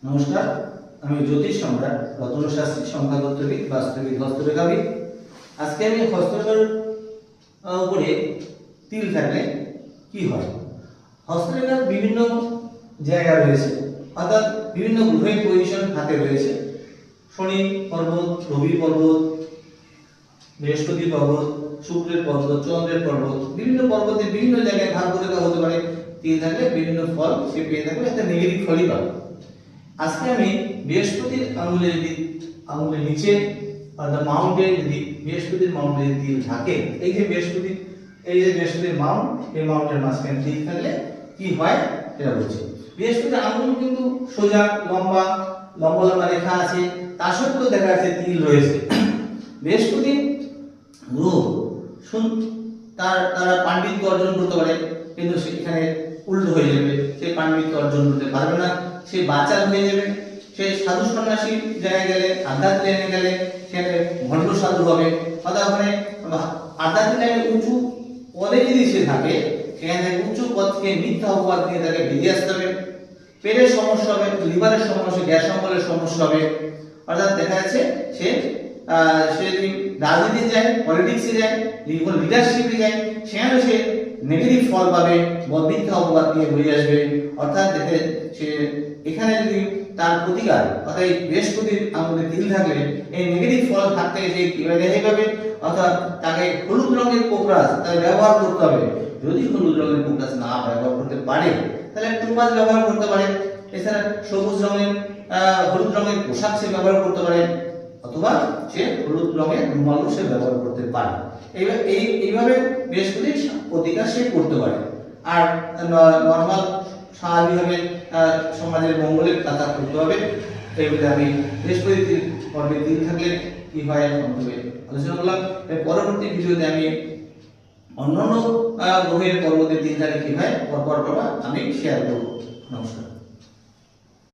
নমস্কার, আমি জ্যোতিষ সম্রাট রত্নশাস্ত্রী, সংখ্যাতত্ত্ববিদ, বাস্তবিক, হস্তরেখাবিদ। আজকে আমি হস্তরেখার উপরে তিল থাকলে কি হয়। হস্তরেখার বিভিন্ন জায়গা রয়েছে, অর্থাৎ বিভিন্ন গ্রহের পজিশন হাতে রয়েছে। শনি পর্বত, রবি পর্বত, বৃহস্পতি পর্বত, শুক্রের পর্বত, চন্দ্রের পর্বত, বিভিন্ন পর্বতে বিভিন্ন জায়গায় ভাগ করে দেওয়া হতে পারে। তিল থাকলে বিভিন্ন ফল সে পেয়ে থাকবে, একটা নেগেটিভ ফলই পাবে। আজকে আমি বৃহস্পতির আঙুলের নিচে অর্থাৎ মাউন্টে যদি বৃহস্পতির মাউন্টে যদি তিল থাকে, এই যে বৃহস্পতির মাউন্ট, এই মাউন্টের মাঝখানে তিল থাকলে কি হয় এটা বলছি। বৃহস্পতির আঙুল কিন্তু সোজা লম্বা লম্বা রেখা আছে, তা সত্ত্বেও দেখা যাচ্ছে তিল রয়েছে। বৃহস্পতি গ্রহ তারা পাণ্ডিত্য অর্জন করতে পারে, কিন্তু সেখানে উল্টো হয়ে যাবে, সে পাণ্ডিত্য অর্জন করতে পারবে না, সে বাচাল হয়ে যাবে। সে সাধু সন্ন্যাসী জায়গায় গেলে, আধ্যাত্মিক লাইনে গেলে সেখানে ভণ্ড সাধু হবে। অর্থাৎ ওখানে আধ্যাত্মিক লাইনে উঁচু পদে যদি সে থাকে, সেখানে উঁচু পদ থেকে মিথ্যা অপবাদ দিয়ে তাকে বেরিয়ে আসতে হবে। পেটের সমস্যা হবে, লিভারের সমস্যা, গ্যাস অম্বলের সমস্যা হবে। অর্থাৎ দেখা যাচ্ছে সে যদি রাজনীতি যায়, পলিটিক্সে যায়, লিডারশিপে যায়, সেখানে সে নেগেটিভ ফল পাবে, মিথ্যা অপবাদ দিয়ে বেরিয়ে আসবে। অর্থাৎ দেখে সে এখানে যদি তার প্রতিকার, অর্থাৎ বৃহস্পতির আঙুলে তিল থাকলে এই নেগেটিভ ফল থাকতে সে কিভাবে রেহাই পাবে, অর্থাৎ তাকে হলুদ রঙের কোকরাস তাকে ব্যবহার করতে হবে। যদি হলুদ রঙের কোকরাস না ব্যবহার করতে পারে, তাহলে টুপাস ব্যবহার করতে পারে। এছাড়া হলুদ রঙের পোশাক সে ব্যবহার করতে পারে, অথবা সে হলুদ রঙের রুমালও সে ব্যবহার করতে পারে। এইভাবে বৃহস্পতির প্রতিকার সে করতে পারে। আর নর্মাল স্বাভাবিকভাবে সমাজের মঙ্গলের কথা করতে হবে। এইভাবে আমি বৃহস্পতির পর্বে তিল থাকলে কি হয় আলোচনা করলাম। পরবর্তী ভিডিওতে আমি অন্যান্য গ্রহের পর্বতে তিল থাকলে কি হয় পরপর আমি শেয়ার করব। নমস্কার।